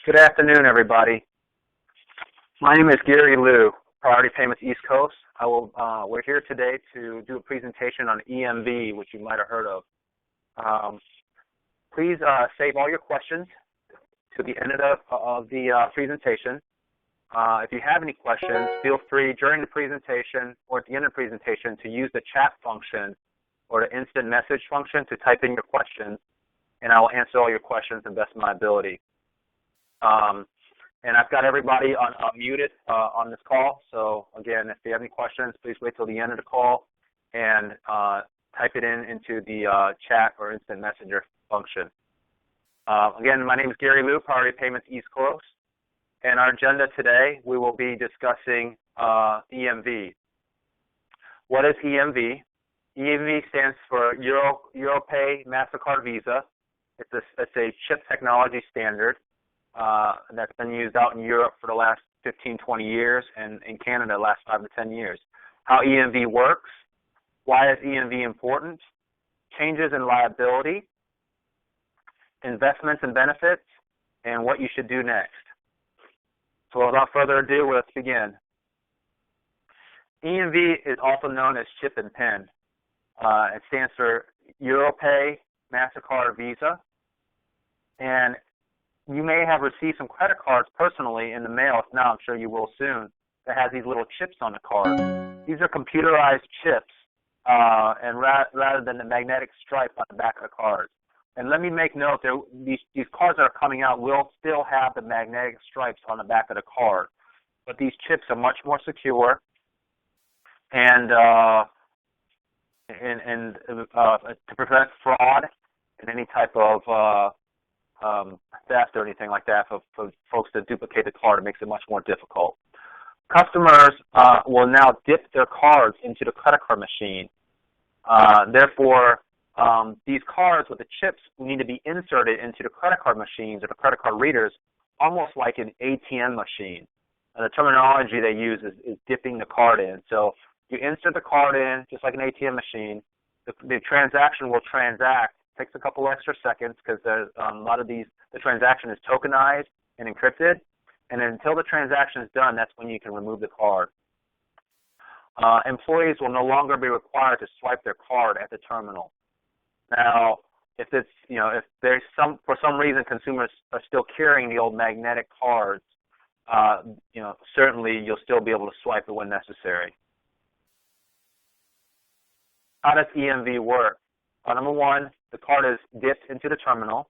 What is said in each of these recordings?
Good afternoon, everybody. My name is Gary Liu, Priority Payments East Coast. We're here today to do a presentation on EMV, which you might have heard of. Please save all your questions to the end of the presentation. If you have any questions, feel free during the presentation or at the end of the presentation to use the chat function or the instant message function to type in your questions, and I will answer all your questions to the best of my ability. And I've got everybody muted on this call. So again, if you have any questions, please wait till the end of the call and type it into the chat or instant messenger function. Again, my name is Gary Liu, Priority Payments East Coast. And our agenda today, we will be discussing EMV. What is EMV? EMV stands for EuroPay MasterCard Visa. It's a chip technology standard that's been used out in Europe for the last 15, 20 years, and in Canada the last 5 to 10 years. How EMV works, why is EMV important, changes in liability, investments and benefits, and what you should do next. So without further ado, let's begin. EMV is also known as chip and PIN. It stands for EuroPay MasterCard Visa, and you may have received some credit cards personally in the mail. If not, I'm sure you will soon, that has these little chips on the card. These are computerized chips, and rather than the magnetic stripe on the back of the card. And let me make note that these cards that are coming out will still have the magnetic stripes on the back of the card, but these chips are much more secure, and to prevent fraud and any type of theft or anything like that for folks to duplicate the card, it makes it much more difficult. Customers will now dip their cards into the credit card machine. Therefore, these cards with the chips need to be inserted into the credit card machines or the credit card readers, almost like an ATM machine. The terminology they use is dipping the card in. So you insert the card in just like an ATM machine. The transaction will transact. Takes a couple extra seconds because a lot of the transaction is tokenized and encrypted, and until the transaction is done, that's when you can remove the card. Employees will no longer be required to swipe their card at the terminal. Now, if there's for some reason consumers are still carrying the old magnetic cards, certainly you'll still be able to swipe it when necessary. How does EMV work? Number one, the card is dipped into the terminal.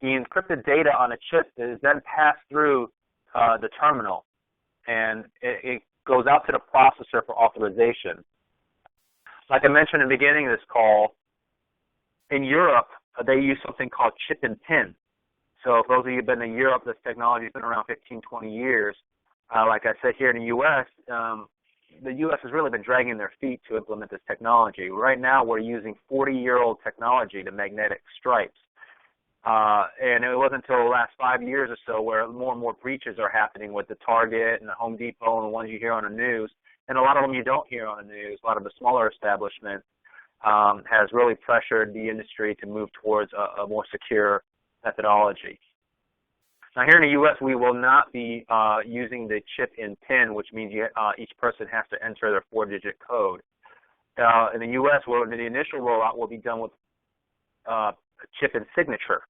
The encrypted data on a chip is then passed through the terminal, and it goes out to the processor for authorization. Like I mentioned in the beginning of this call, in Europe, they use something called chip and PIN. So for those of you who have been in Europe, this technology has been around 15, 20 years. Like I said, here in the U.S., the U.S. has really been dragging their feet to implement this technology. Right now, we're using 40-year-old technology, the magnetic stripes. And it wasn't until the last 5 years or so where more and more breaches are happening with the Target and the Home Depot and the ones you hear on the news. And a lot of them you don't hear on the news. A lot of the smaller establishments has really pressured the industry to move towards a more secure methodology. Now, here in the U.S., we will not be using the chip in PIN, which means each person has to enter their 4-digit code. In the U.S., the initial rollout will be done with chip and signature.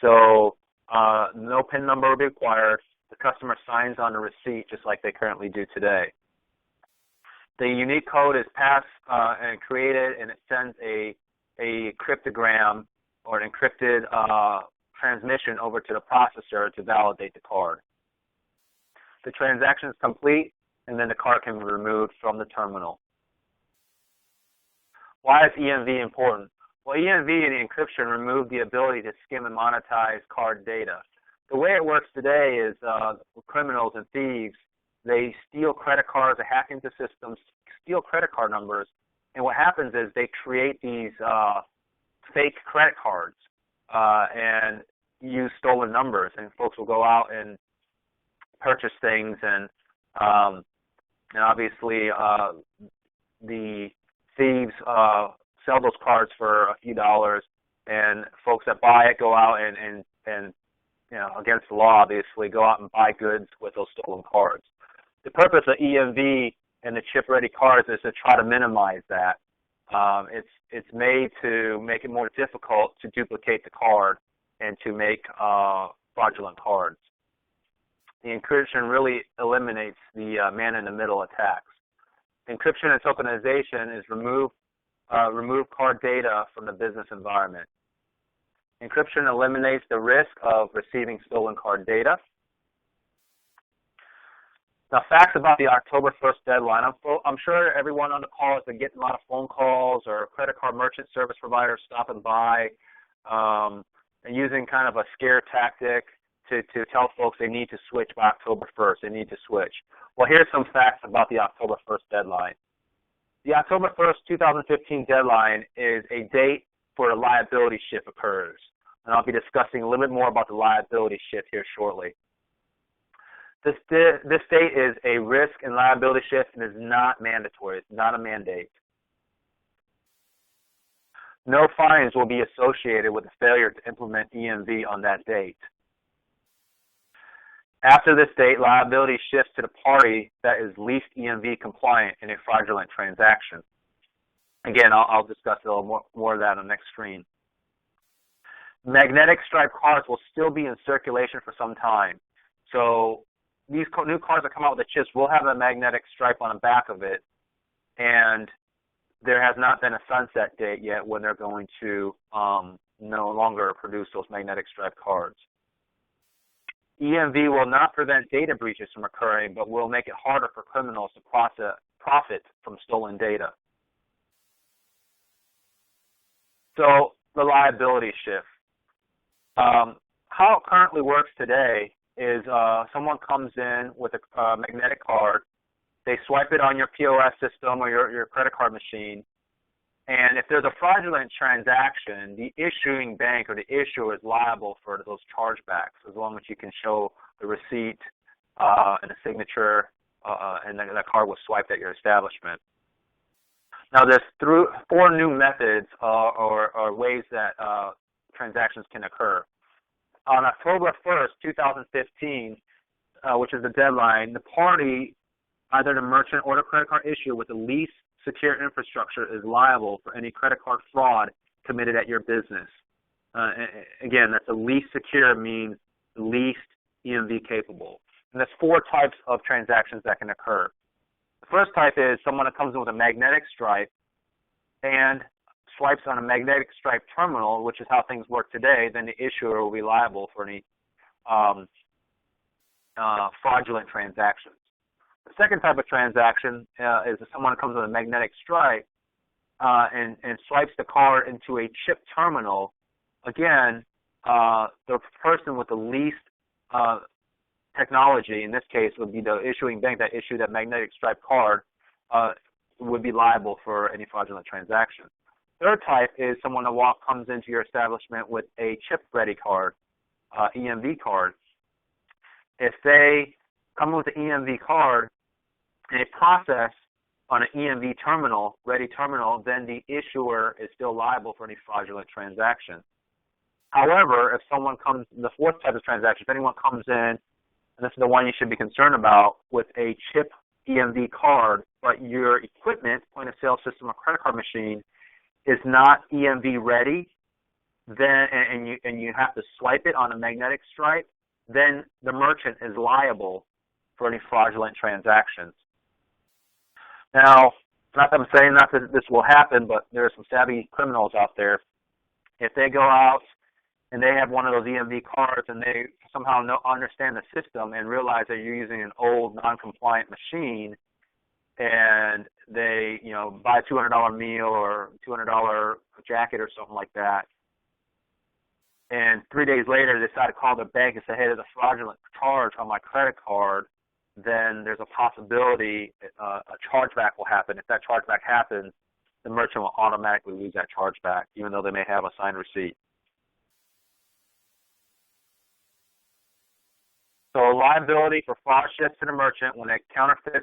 So no PIN number will be required. The customer signs on the receipt just like they currently do today. The unique code is passed and created, and it sends a cryptogram or an encrypted transmission over to the processor to validate the card. The transaction is complete, and then the card can be removed from the terminal. Why is EMV important? Well, EMV and the encryption remove the ability to skim and monetize card data. The way it works today is criminals and thieves, they steal credit cards, they hack into systems, steal credit card numbers, and what happens is they create these fake credit cards and use stolen numbers, and folks will go out and purchase things, and obviously the thieves sell those cards for a few dollars, and folks that buy it go out and against the law, obviously, go out and buy goods with those stolen cards. The purpose of EMV and the chip-ready cards is to try to minimize that. It's made to make it more difficult to duplicate the card and to make fraudulent cards. The encryption really eliminates the man-in-the-middle attacks. Encryption and tokenization is remove card data from the business environment. Encryption eliminates the risk of receiving stolen card data. Now, facts about the October 1st deadline. I'm sure everyone on the call has been getting a lot of phone calls or credit card merchant service providers stopping by and using kind of a scare tactic to tell folks they need to switch by October 1st. They need to switch. Well, here's some facts about the October 1st deadline. The October 1st, 2015 deadline is a date for a liability shift occurs. And I'll be discussing a little bit more about the liability shift here shortly. This date is a risk and liability shift and is not mandatory. It's not a mandate. No fines will be associated with the failure to implement EMV on that date. After this date, liability shifts to the party that is least EMV compliant in a fraudulent transaction. Again, I'll discuss a little more of that on the next screen. Magnetic stripe cards will still be in circulation for some time. So these new cards that come out with the chips will have a magnetic stripe on the back of it, and there has not been a sunset date yet when they're going to no longer produce those magnetic stripe cards. EMV will not prevent data breaches from occurring, but will make it harder for criminals to profit from stolen data. So the liability shift. How it currently works today is someone comes in with a magnetic card, they swipe it on your POS system or your credit card machine, and if there's a fraudulent transaction, the issuing bank or the issuer is liable for those chargebacks as long as you can show the receipt and a signature and that card was swiped at your establishment. Now, there's 4 new methods or ways that transactions can occur. On October 1st, 2015, which is the deadline, the party, either the merchant or the credit card issuer with the least secure infrastructure, is liable for any credit card fraud committed at your business. Again, that's the least secure means least EMV capable. And there's 4 types of transactions that can occur. The first type is someone that comes in with a magnetic stripe and swipes on a magnetic stripe terminal, which is how things work today. Then the issuer will be liable for any fraudulent transactions. The second type of transaction is if someone comes with a magnetic stripe and swipes the card into a chip terminal. Again, the person with the least technology, in this case, would be the issuing bank that issued that magnetic stripe card, would be liable for any fraudulent transaction. Third type is someone that comes into your establishment with a chip-ready card, EMV card. If they come with an EMV card and a process on an EMV terminal, ready terminal, then the issuer is still liable for any fraudulent transaction. However, if someone comes, the fourth type of transaction, if anyone comes in, and this is the one you should be concerned about, with a chip EMV card, but your equipment, point-of-sale system or credit card machine, is not EMV ready, then and you have to swipe it on a magnetic stripe, then the merchant is liable for any fraudulent transactions. Now, not that I'm saying not that this will happen, but there are some savvy criminals out there. If they go out and they have one of those EMV cards and they somehow understand the system and realize that you're using an old non-compliant machine, and they, buy a $200 meal or $200 jacket or something like that, and 3 days later they decide to call the bank and say, hey, there's a fraudulent charge on my credit card, then there's a possibility a chargeback will happen. If that chargeback happens, the merchant will automatically lose that chargeback, even though they may have a signed receipt. So liability for fraud shifts to the merchant when a counterfeit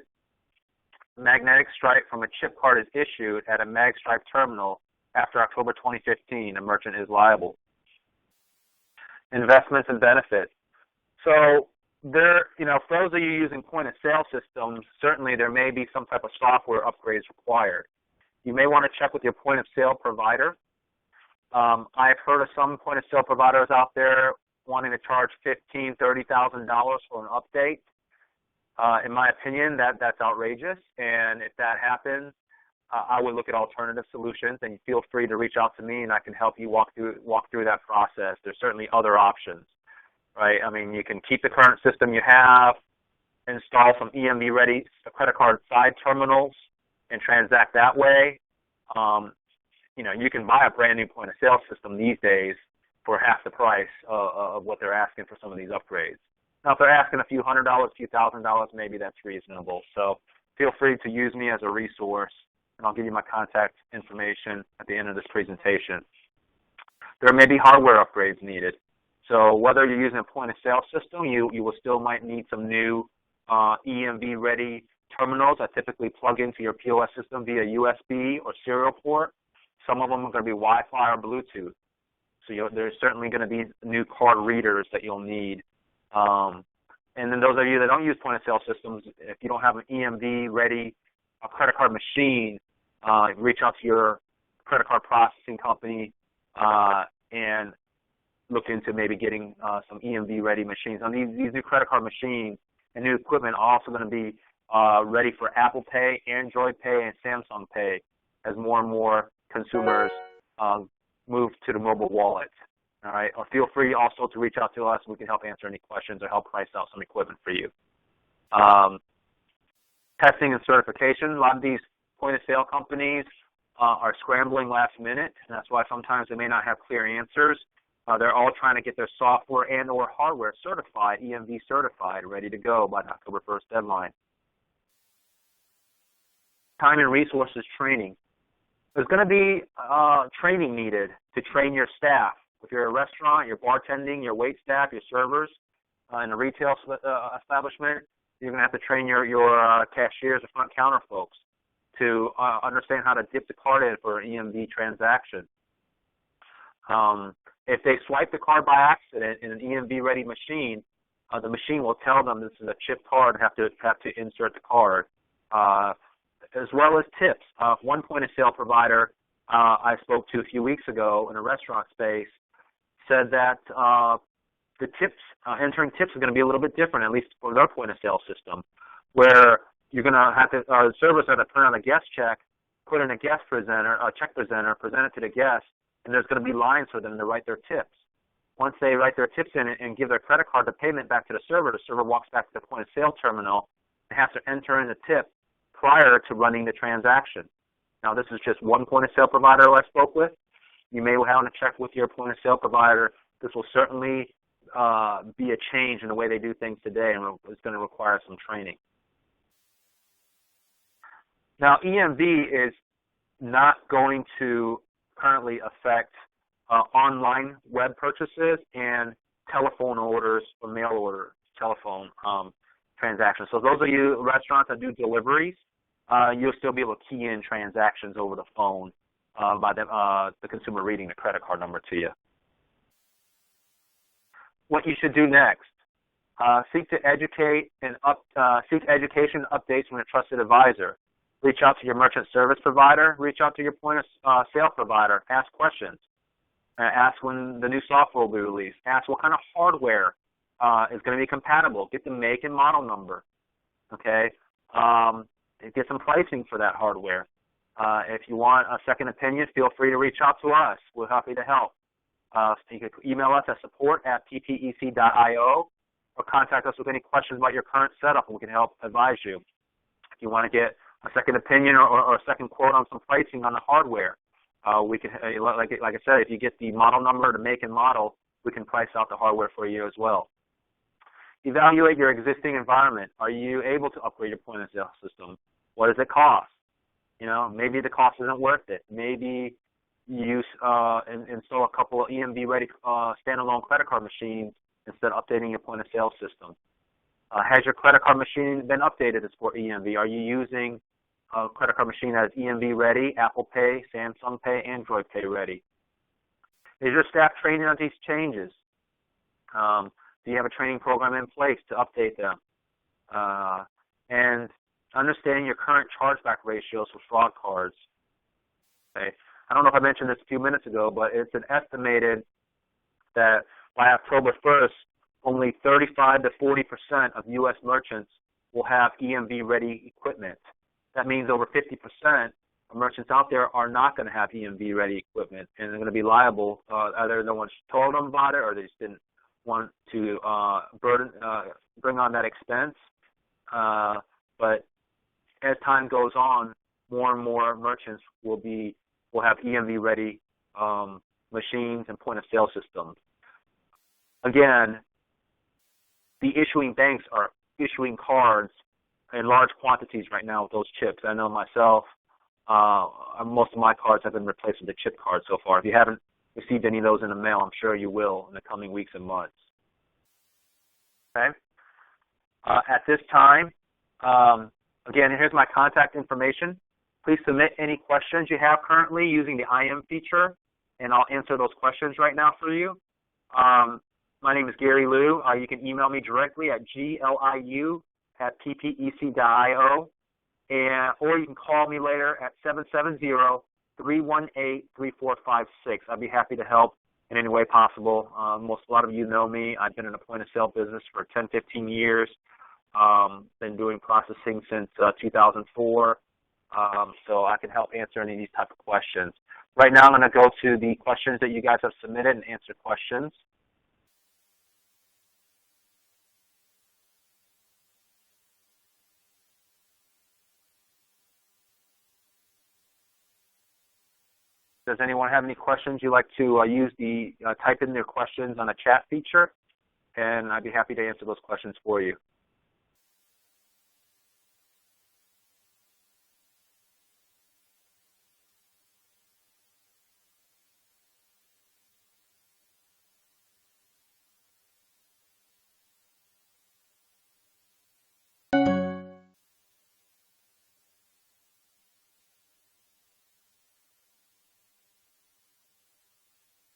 magnetic stripe from a chip card is issued at a mag stripe terminal after October 2015. The merchant is liable. Investments and benefits. So there, for those of you using point-of-sale systems, certainly there may be some type of software upgrades required. You may want to check with your point-of-sale provider. I've heard of some point-of-sale providers out there wanting to charge $15,000, $30,000 for an update. In my opinion, that's outrageous, and if that happens, I would look at alternative solutions, and feel free to reach out to me, and I can help you walk through that process. There's certainly other options, right? I mean, you can keep the current system you have, install some EMV-ready credit card side terminals, and transact that way. You can buy a brand new point-of-sale system these days for half the price of what they're asking for some of these upgrades. Now, if they're asking a few $100s, a few $1,000s, maybe that's reasonable. So feel free to use me as a resource, and I'll give you my contact information at the end of this presentation. There may be hardware upgrades needed. So whether you're using a point-of-sale system, you will still might need some new EMV-ready terminals that typically plug into your POS system via USB or serial port. Some of them are going to be Wi-Fi or Bluetooth. So there's certainly going to be new card readers that you'll need. And then those of you that don't use point-of-sale systems, if you don't have an EMV-ready credit card machine, reach out to your credit card processing company and look into maybe getting some EMV-ready machines. Now, these new credit card machines and new equipment are also going to be ready for Apple Pay, Android Pay, and Samsung Pay as more and more consumers move to the mobile wallet. All right, or feel free also to reach out to us. We can help answer any questions or help price out some equipment for you. Testing and certification. A lot of these point-of-sale companies are scrambling last minute, and that's why sometimes they may not have clear answers. They're all trying to get their software and or hardware certified, EMV certified, ready to go by the October 1st deadline. Time and resources training. There's going to be training needed to train your staff. If you're a restaurant, your bartending, your wait staff, your servers in a retail establishment, you're going to have to train your cashiers or front counter folks to understand how to dip the card in for an EMV transaction. If they swipe the card by accident in an EMV-ready machine, the machine will tell them this is a chip card and have to insert the card, as well as tips. One point-of-sale provider I spoke to a few weeks ago in a restaurant space said that the tips, entering tips is going to be a little bit different, at least for their point-of-sale system, where you're going to have to, the server's going to print out a guest check, put in a check presenter, present it to the guest, and there's going to be lines for them to write their tips. Once they write their tips in and give their credit card the payment back to the server walks back to the point-of-sale terminal and has to enter in the tip prior to running the transaction. Now, this is just one point-of-sale provider I spoke with. You may want to check with your point-of-sale provider. This will certainly be a change in the way they do things today, and it's going to require some training. Now, EMV is not going to currently affect online web purchases and telephone orders or mail order telephone transactions. So those of you restaurants that do deliveries, you'll still be able to key in transactions over the phone by the consumer reading the credit card number to you. What you should do next: seek education updates from a trusted advisor. Reach out to your merchant service provider. Reach out to your point-of-sale provider. Ask questions. Ask when the new software will be released. Ask what kind of hardware is going to be compatible. Get the make and model number. Okay. Get some pricing for that hardware. If you want a second opinion, feel free to reach out to us. We're happy to help. So you can email us at support@ppec.io or contact us with any questions about your current setup, and we can help advise you. If you want to get a second opinion or a second quote on some pricing on the hardware, we can, like I said, if you get the model number, the make and model, we can price out the hardware for you as well. Evaluate your existing environment. Are you able to upgrade your point-of-sale system? What does it cost? Maybe the cost isn't worth it. Maybe you install a couple of EMV-ready standalone credit card machines instead of updating your point-of-sale system. Has your credit card machine been updated to support EMV? Are you using a credit card machine that is EMV-ready, Apple Pay, Samsung Pay, Android Pay ready? Is your staff trained on these changes? Do you have a training program in place to update them? And understanding your current chargeback ratios for fraud cards. Okay. I don't know if I mentioned this a few minutes ago, but it's an estimated that by October 1st, only 35 to 40% of U.S. merchants will have EMV-ready equipment. That means over 50% of merchants out there are not going to have EMV-ready equipment, and they're going to be liable. Either no one's told them about it, or they just didn't want to bring on that expense. But as time goes on, more and more merchants will have EMV-ready machines and point-of-sale systems. Again, the issuing banks are issuing cards in large quantities right now with those chips. I know myself, most of my cards have been replaced with the chip card so far. If you haven't received any of those in the mail, I'm sure you will in the coming weeks and months. Okay. At this time, again, here's my contact information. Please submit any questions you have currently using the IM feature, and I'll answer those questions right now for you. My name is Gary Liu. You can email me directly at gliu@ppec.io, or you can call me later at 770-318-3456. I'd be happy to help in any way possible. A lot of you know me. I've been in the point-of-sale business for 10, 15 years. Been doing processing since 2004, so I can help answer any of these type of questions. Right now, I'm going to go to the questions that you guys have submitted and answer questions. Does anyone have any questions you'd like to use the type in their questions on the chat feature? And I'd be happy to answer those questions for you.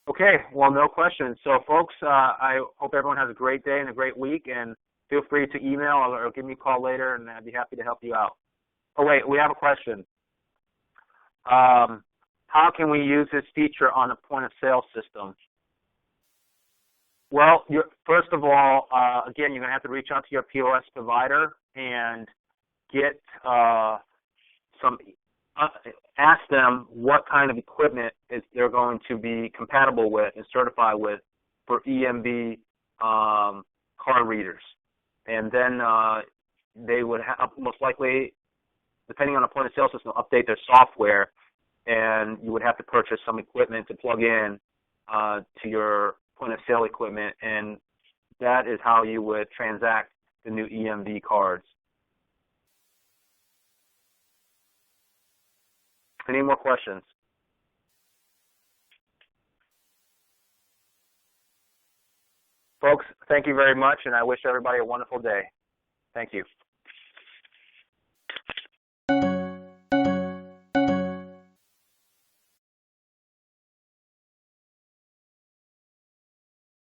Okay, well, no questions. So, folks, I hope everyone has a great day and a great week, and feel free to email or give me a call later, and I'd be happy to help you out. Oh, wait, we have a question. How can we use this feature on a point-of-sale system? Well, first of all, again, you're going to have to reach out to your POS provider and get ask them what kind of equipment they're going to be compatible with and certified with for EMV card readers. And then they would most likely, depending on the point-of-sale system, update their software, and you would have to purchase some equipment to plug in to your point-of-sale equipment, and that is how you would transact the new EMV cards. Any more questions? Folks, thank you very much, and I wish everybody a wonderful day. Thank you.